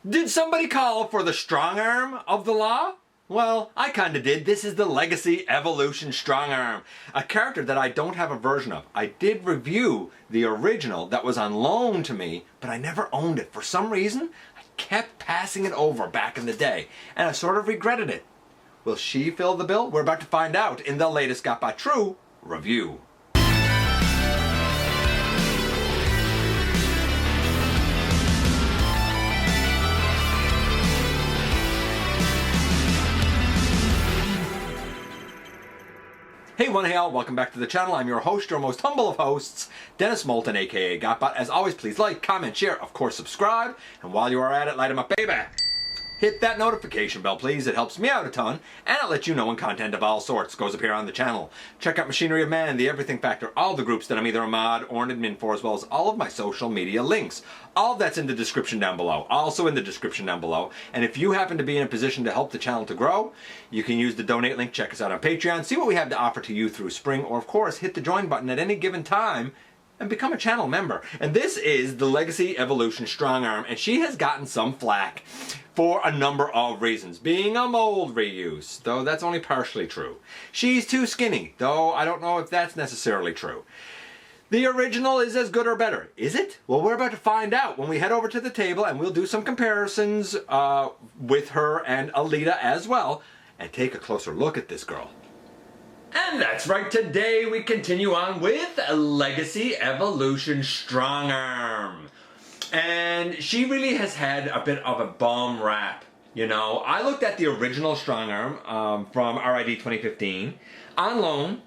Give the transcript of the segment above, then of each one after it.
Did somebody call for the strong arm of the law? Well, I kinda did. This is the Legacy Evolution Strongarm, a character that I don't have a version of. I did review the original that was on loan to me, but I never owned it. For some reason, I kept passing it over back in the day, and I sort of regretted it. Will she fill the bill? We're about to find out in the latest GotBot True review. Hey one, hey all, welcome back to the channel. I'm your host, your most humble of hosts, Dennis Moulton, aka GotBot. As always, please like, comment, share, of course subscribe, and while you are at it, light 'em up, baby! Hit that notification bell, please. It helps me out a ton, and it lets you know when content of all sorts goes up here on the channel. Check out Machinery of Man, The Everything Factor, all the groups that I'm either a mod or an admin for, as well as all of my social media links. All of that's in the description down below. Also in the description down below. And if you happen to be in a position to help the channel to grow, you can use the donate link, check us out on Patreon, see what we have to offer to you through spring, or of course, hit the join button at any given time and become a channel member. And this is the Legacy Evolution Strongarm, and she has gotten some flack for a number of reasons. Being a mold reuse, though that's only partially true. She's too skinny, though I don't know if that's necessarily true. The original is as good or better. Is it? Well, we're about to find out when we head over to the table, and we'll do some comparisons with her and Alita as well, and take a closer look at this girl. And that's right, today we continue on with Legacy Evolution Strongarm. And she really has had a bit of a bum rap, you know. I looked at the original Strongarm from RID 2015 on loan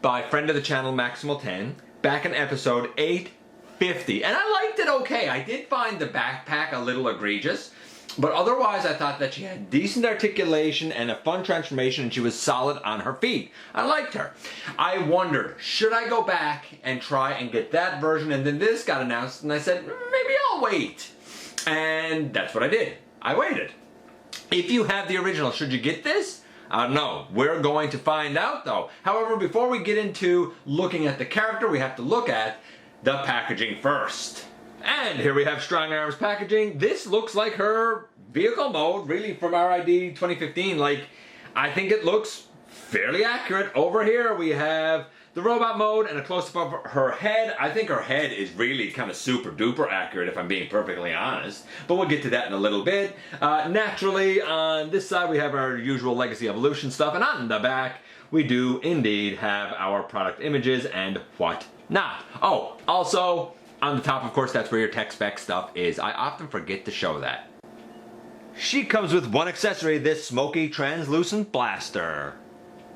by friend of the channel Maximal10 back in episode 850. And I liked it okay. I did find the backpack a little egregious, but otherwise I thought that she had decent articulation and a fun transformation, and she was solid on her feet. I liked her. I wondered, should I go back and try and get that version? And then this got announced and I said, maybe I'll wait. And that's what I did. I waited. If you have the original, should you get this? I don't know. We're going to find out though. However, before we get into looking at the character, we have to look at the packaging first. And here we have Strongarm's packaging. This looks like her vehicle mode, really, from RID 2015. Like, I think it looks fairly accurate. Over here we have the robot mode and a close-up of her head. I think her head is really kind of super duper accurate, if I'm being perfectly honest. But we'll get to that in a little bit. Naturally, on this side we have our usual Legacy Evolution stuff, and on the back we do indeed have our product images and whatnot. Oh, also, on the top, of course, that's where your tech spec stuff is. I often forget to show that. She comes with one accessory, this smoky translucent blaster.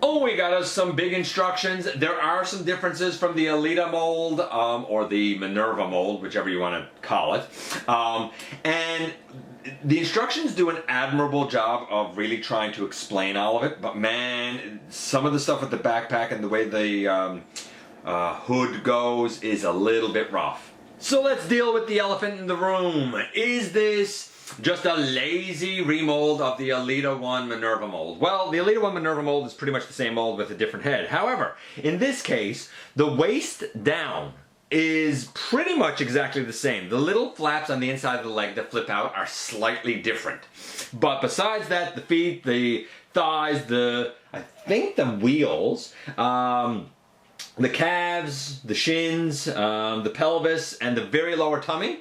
Oh, we got us some big instructions. There are some differences from the Alita mold, or the Minerva mold, whichever you want to call it. And the instructions do an admirable job of really trying to explain all of it, but man, some of the stuff with the backpack and the way the hood goes is a little bit rough. So let's deal with the elephant in the room. Is this just a lazy remold of the Alita 1 Minerva mold? Well, the Alita 1 Minerva mold is pretty much the same mold with a different head. However, in this case, the waist down is pretty much exactly the same. The little flaps on the inside of the leg that flip out are slightly different. But besides that, the feet, the thighs, I think the wheels, the calves, the shins, the pelvis, and the very lower tummy,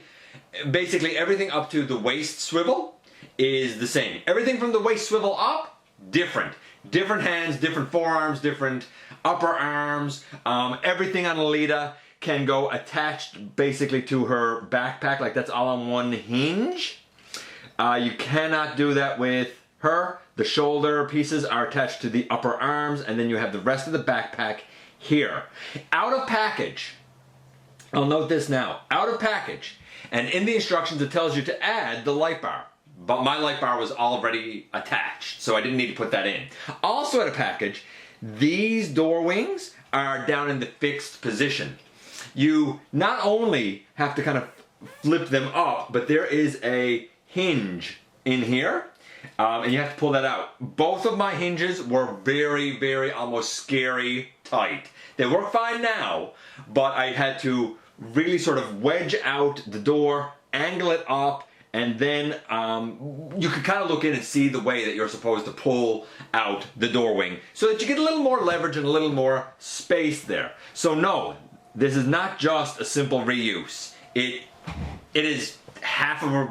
basically everything up to the waist swivel is the same. Everything from the waist swivel up, different. Different hands, different forearms, different upper arms. Everything on Alita can go attached basically to her backpack, like that's all on one hinge. You cannot do that with her. The shoulder pieces are attached to the upper arms, and then you have the rest of the backpack here. Out of package, I'll note this now, out of package, and in the instructions it tells you to add the light bar, but my light bar was already attached, so I didn't need to put that in. Also out of package, these door wings are down in the fixed position. You not only have to kind of flip them up, but there is a hinge in here, and you have to pull that out. Both of my hinges were very, very almost scary tight. They work fine now, but I had to really sort of wedge out the door, angle it up, and then you can kind of look in and see the way that you're supposed to pull out the door wing so that you get a little more leverage and a little more space there. So no, this is not just a simple reuse. It is half of a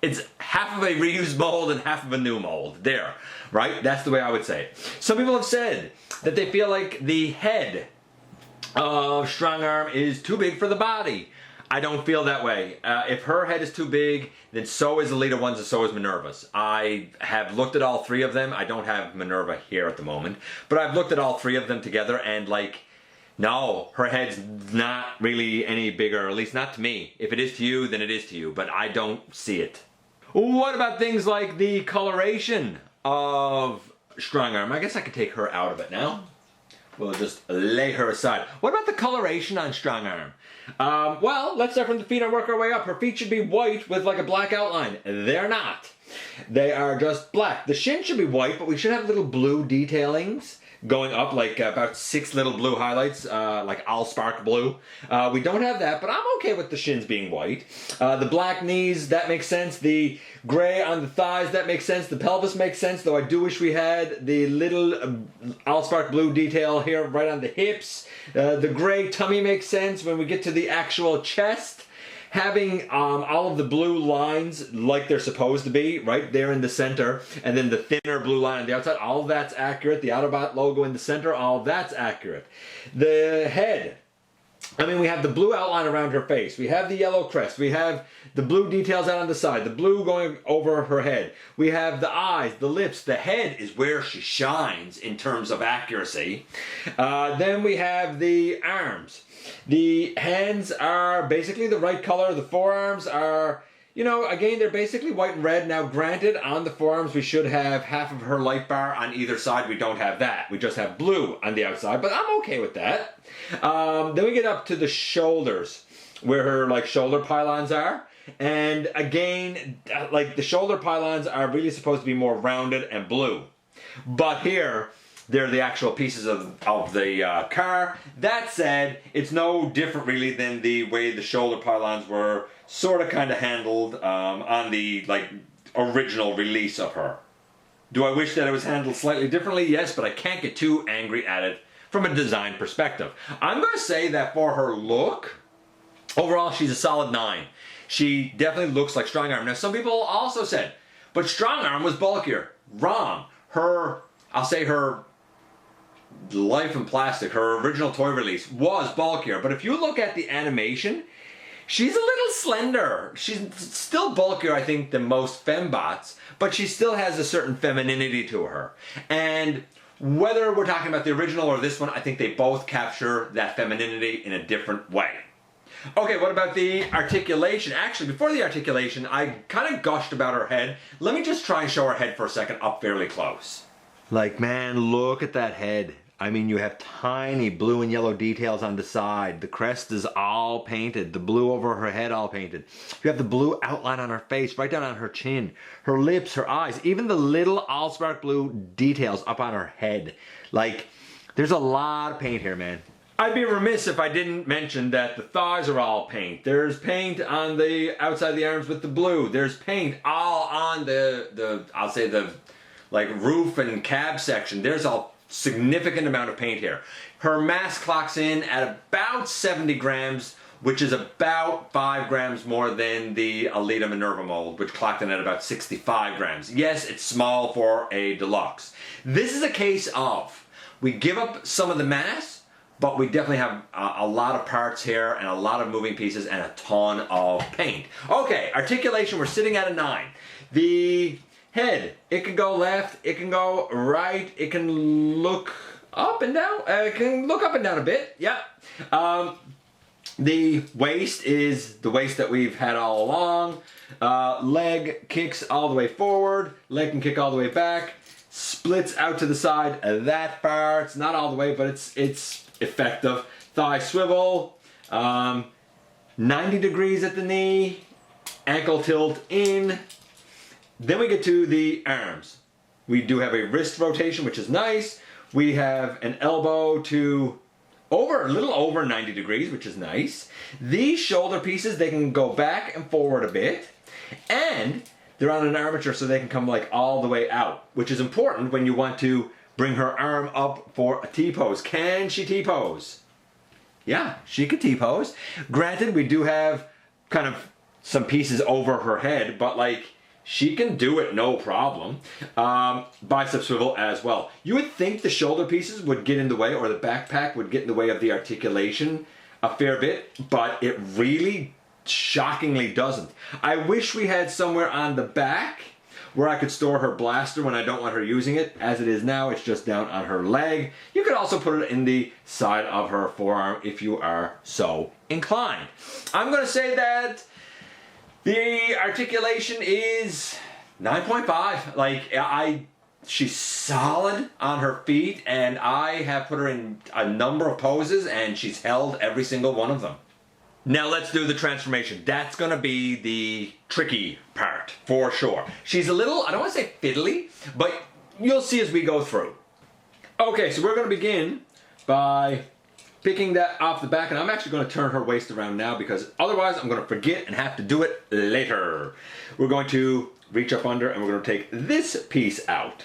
reused mold and half of a new mold. There, right? That's the way I would say it. Some people have said that they feel like the head of Strongarm is too big for the body. I don't feel that way. If her head is too big, then so is Elita One's and so is Minerva's. I have looked at all three of them. I don't have Minerva here at the moment, but I've looked at all three of them together, and like, no, her head's not really any bigger, at least not to me. If it is to you, then it is to you, but I don't see it. What about things like the coloration of Strongarm? I guess I could take her out of it now. We'll just lay her aside. What about the coloration on Strongarm? Well, let's start from the feet and work our way up. Her feet should be white with like a black outline. They're not. They are just black. The shin should be white, but we should have little blue detailings going up, like about 6 little blue highlights, like allspark blue. We don't have that, but I'm okay with the shins being white. The black knees, that makes sense. The gray on the thighs, that makes sense. The pelvis makes sense, though I do wish we had the little allspark blue detail here right on the hips. The gray tummy makes sense when we get to the actual chest. Having all of the blue lines like they're supposed to be right there in the center, and then the thinner blue line on the outside, all of that's accurate. The Autobot logo in the center, all of that's accurate. The head, I mean, we have the blue outline around her face. We have the yellow crest. We have the blue details out on the side. The blue going over her head. We have the eyes, the lips. The head is where she shines in terms of accuracy. Then we have the arms. The hands are basically the right color. The forearms are, you know, again, they're basically white and red. Now, granted, on the forearms, we should have half of her light bar on either side. We don't have that. We just have blue on the outside, but I'm okay with that. Then we get up to the shoulders, where her, like, shoulder pylons are. And again, like, the shoulder pylons are really supposed to be more rounded and blue. But here, they're the actual pieces of the car. That said, it's no different really than the way the shoulder pylons were sort of kind of handled on the like original release of her. Do I wish that it was handled slightly differently? Yes, but I can't get too angry at it from a design perspective. I'm going to say that for her look, overall she's a solid 9. She definitely looks like Strongarm. Now some people also said, but Strongarm was bulkier. Wrong. I'll say her Life in Plastic, her original toy release, was bulkier. But if you look at the animation, she's a little slender. She's still bulkier, I think, than most fembots, but she still has a certain femininity to her. And whether we're talking about the original or this one, I think they both capture that femininity in a different way. Okay, what about the articulation? Actually, before the articulation, I kind of gushed about her head. Let me just try and show her head for a second up fairly close. Like, man, look at that head. I mean, you have tiny blue and yellow details on the side. The crest is all painted. The blue over her head all painted. You have the blue outline on her face, right down on her chin. Her lips, her eyes, even the little allspark blue details up on her head. Like, there's a lot of paint here, man. I'd be remiss if I didn't mention that the thighs are all paint. There's paint on the outside of the arms with the blue. There's paint all on the I'll say the like roof and cab section. There's a significant amount of paint here. Her mass clocks in at about 70 grams, which is about 5 grams more than the Alita Minerva mold, which clocked in at about 65 grams. Yes, it's small for a deluxe. This is a case of, we give up some of the mass, but we definitely have a lot of parts here and a lot of moving pieces and a ton of paint. Okay, articulation, we're sitting at a 9. The head, it can go left, it can go right, it can look up and down, it can look up and down a bit, yeah. The waist is the waist that we've had all along. Leg kicks all the way forward, leg can kick all the way back, splits out to the side that far. It's not all the way, but it's effective. Thigh swivel, 90 degrees at the knee, ankle tilt in. Then we get to the arms. We do have a wrist rotation, which is nice. We have an elbow to a little over 90 degrees, which is nice. These shoulder pieces, they can go back and forward a bit. And they're on an armature so they can come like all the way out, which is important when you want to bring her arm up for a T-pose. Can she T-pose? Yeah, she could T-pose. Granted, we do have kind of some pieces over her head, but like, she can do it no problem. Bicep swivel as well. You would think the shoulder pieces would get in the way, or the backpack would get in the way of the articulation a fair bit, but it really shockingly doesn't. I wish we had somewhere on the back where I could store her blaster when I don't want her using it. As it is now, it's just down on her leg. You could also put it in the side of her forearm if you are so inclined. I'm going to say that the articulation is 9.5. Like, she's solid on her feet, and I have put her in a number of poses, and she's held every single one of them. Now let's do the transformation. That's going to be the tricky part, for sure. She's a little, I don't want to say fiddly, but you'll see as we go through. Okay, so we're going to begin by picking that off the back, and I'm actually going to turn her waist around now because otherwise I'm going to forget and have to do it later. We're going to reach up under and we're going to take this piece out.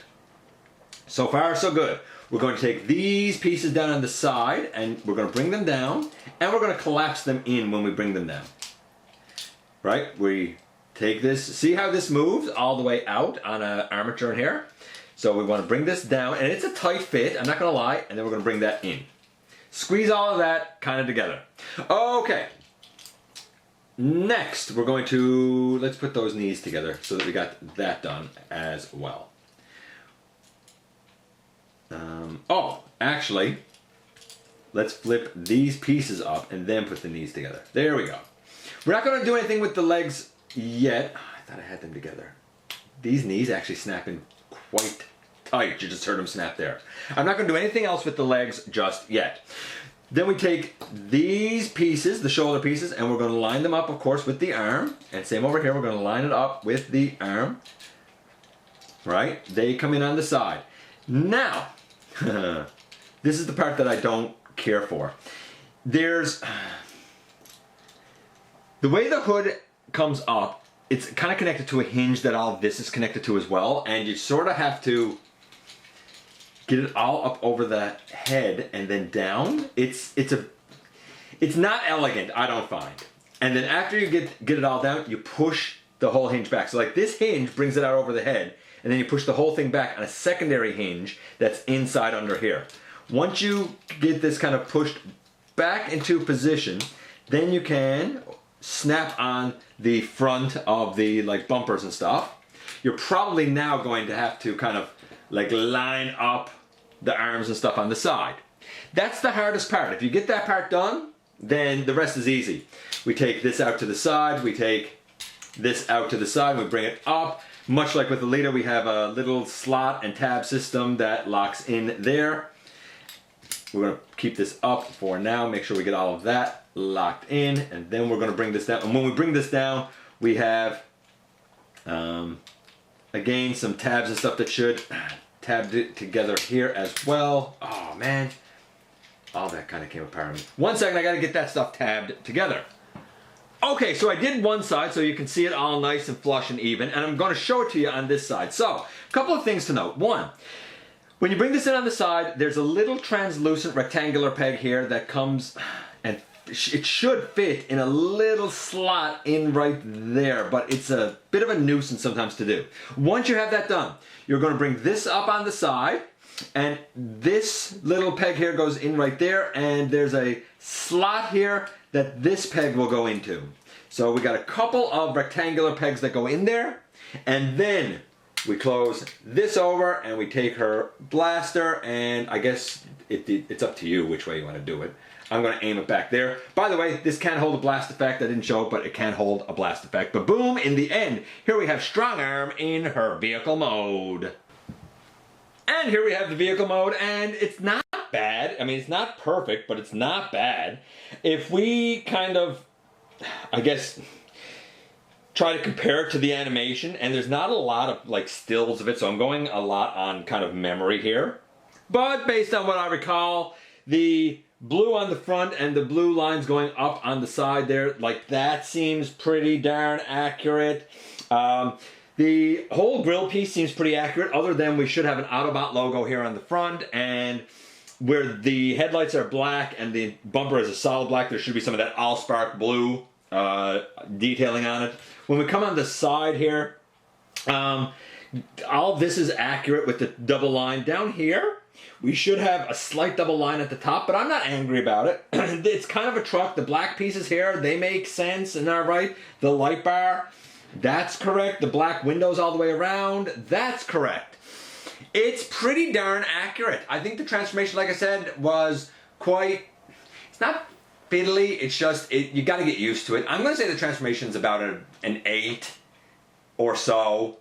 So far, so good. We're going to take these pieces down on the side and we're going to bring them down and we're going to collapse them in when we bring them down. Right? We take this, see how this moves all the way out on an armature in here? So we want to bring this down, and it's a tight fit, I'm not going to lie, and then we're going to bring that in. Squeeze all of that kind of together. Okay. Next, we're going to, let's put those knees together so that we got that done as well. Actually, let's flip these pieces up and then put the knees together. There we go. We're not going to do anything with the legs yet. I thought I had them together. These knees actually snap in quite tight. You just heard them snap there. I'm not going to do anything else with the legs just yet. Then we take these pieces, the shoulder pieces, and we're going to line them up, of course, with the arm. And same over here, we're going to line it up with the arm. Right? They come in on the side. Now, this is the part that I don't care for. There's the way the hood comes up, it's kind of connected to a hinge that all this is connected to as well, and you sort of have to get it all up over the head and then down. It's not elegant, I don't find. And then after you get it all down, you push the whole hinge back. So like this hinge brings it out over the head, and then you push the whole thing back on a secondary hinge that's inside under here. Once you get this kind of pushed back into position, then you can snap on the front of the like bumpers and stuff. You're probably now going to have to kind of like line up the arms and stuff on the side. That's the hardest part. If you get that part done, then the rest is easy. We take this out to the side, we take this out to the side, we bring it up. Much like with the leader, we have a little slot and tab system that locks in there. We're going to keep this up for now, make sure we get all of that locked in, and then we're going to bring this down. And when we bring this down, we have, again, some tabs and stuff that should tab it together here as well. Oh man, all that kind of came apart on me. 1 second, I got to get that stuff tabbed together. Okay, so I did one side so you can see it all nice and flush and even, and I'm going to show it to you on this side. So, a couple of things to note. One, when you bring this in on the side, there's a little translucent rectangular peg here that comes, and it should fit in a little slot in right there, but it's a bit of a nuisance sometimes to do. Once you have that done, you're going to bring this up on the side, and this little peg here goes in right there, and there's a slot here that this peg will go into. So we got a couple of rectangular pegs that go in there, and then we close this over and we take her blaster, and I guess it's up to you which way you want to do it. I'm going to aim it back there. By the way, this can hold a blast effect. I didn't show it, but it can hold a blast effect. But boom, in the end, here we have Strongarm in her vehicle mode. And here we have the vehicle mode, and it's not bad. I mean, it's not perfect, but it's not bad. If we kind of, I guess, try to compare it to the animation, and there's not a lot of like stills of it, so I'm going a lot on kind of memory here. But based on what I recall, the blue on the front and the blue lines going up on the side there, like that seems pretty darn accurate. The whole grill piece seems pretty accurate, other than we should have an Autobot logo here on the front, and where the headlights are black and the bumper is a solid black, there should be some of that Allspark blue detailing on it. When we come on the side here, all this is accurate with the double line. Down here, we should have a slight double line at the top, but I'm not angry about it. It's kind of a truck. The black pieces here, they make sense and are right. The light bar, that's correct. The black windows all the way around, that's correct. It's pretty darn accurate. I think the transformation, like I said, was quite, it's not fiddly, it's just, you got to get used to it. I'm going to say the transformation's about an 8 or so.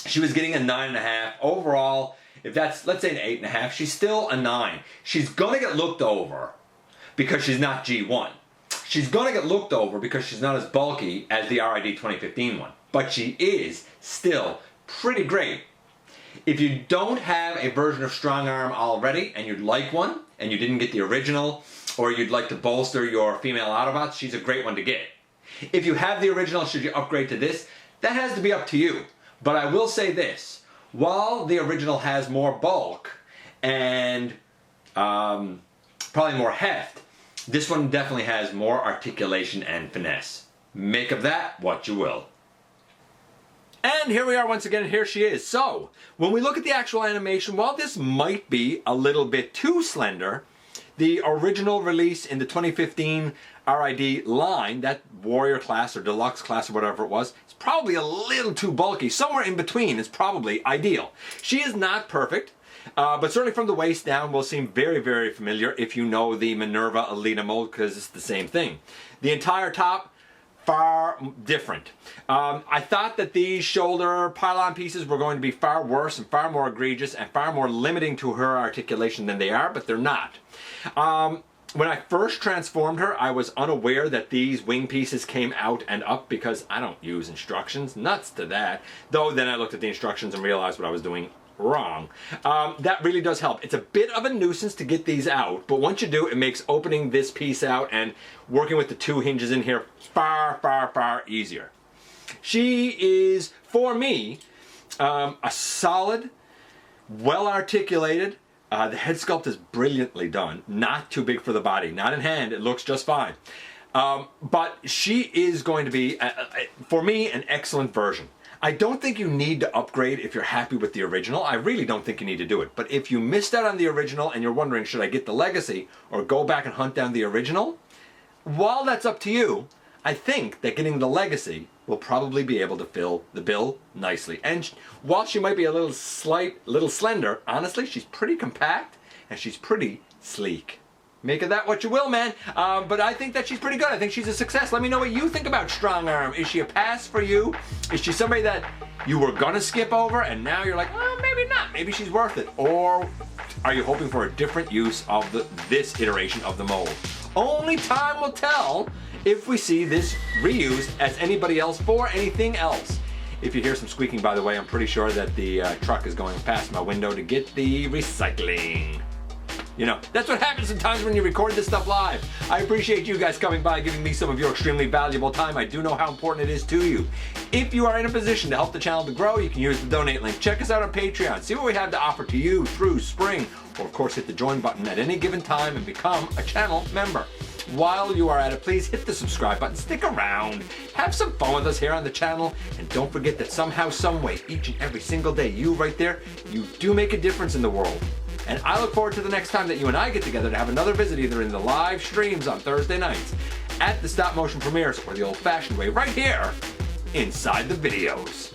She was getting a 9.5. Overall, if that's, let's say an 8.5, she's still a 9. She's going to get looked over because she's not G1. She's going to get looked over because she's not as bulky as the RID 2015 one. But she is still pretty great. If you don't have a version of Strongarm already and you'd like one and you didn't get the original, or you'd like to bolster your female Autobots, she's a great one to get. If you have the original, should you upgrade to this? That has to be up to you. But I will say this, while the original has more bulk and probably more heft, this one definitely has more articulation and finesse. Make of that what you will. And here we are once again, and here she is. So, when we look at the actual animation, while this might be a little bit too slender, the original release in the 2015 RID line, that Warrior class or Deluxe class or whatever it was, is probably a little too bulky. Somewhere in between is probably ideal. She is not perfect, but certainly from the waist down will seem very, very familiar if you know the Minerva Alita mold, because it's the same thing. The entire top, far different. I thought that these shoulder pylon pieces were going to be far worse and far more egregious and far more limiting to her articulation than they are, but they're not. When I first transformed her, I was unaware that these wing pieces came out and up because I don't use instructions. Nuts to that. Though then I looked at the instructions and realized what I was doing wrong. That really does help. It's a bit of a nuisance to get these out, but once you do, it makes opening this piece out and working with the two hinges in here far, far, far easier. She is, for me, a solid, well-articulated. The head sculpt is brilliantly done. Not too big for the body. Not in hand. It looks just fine. But she is going to be, for me, an excellent version. I don't think you need to upgrade if you're happy with the original. I really don't think you need to do it. But if you missed out on the original and you're wondering, should I get the Legacy or go back and hunt down the original? While that's up to you, I think that getting the Legacy will probably be able to fill the bill nicely. And while she might be a little slender, honestly, she's pretty compact and she's pretty sleek. Make of that what you will, man. But I think that she's pretty good. I think she's a success. Let me know what you think about Strongarm. Is she a pass for you? Is she somebody that you were gonna skip over and now you're like, oh, maybe not. Maybe she's worth it. Or are you hoping for a different use of this iteration of the mold? Only time will tell if we see this reused as anybody else for anything else. If you hear some squeaking, by the way, I'm pretty sure that the truck is going past my window to get the recycling. You know, that's what happens sometimes when you record this stuff live. I appreciate you guys coming by, giving me some of your extremely valuable time. I do know how important it is to you. If you are in a position to help the channel to grow, you can use the donate link. Check us out on Patreon. See what we have to offer to you through spring. Or of course, hit the join button at any given time and become a channel member. While you are at it, please hit the subscribe button, stick around, have some fun with us here on the channel, and don't forget that somehow, someway, each and every single day, you right there, you do make a difference in the world. And I look forward to the next time that you and I get together to have another visit, either in the live streams on Thursday nights, at the stop motion premieres, or the old-fashioned way right here, inside the videos.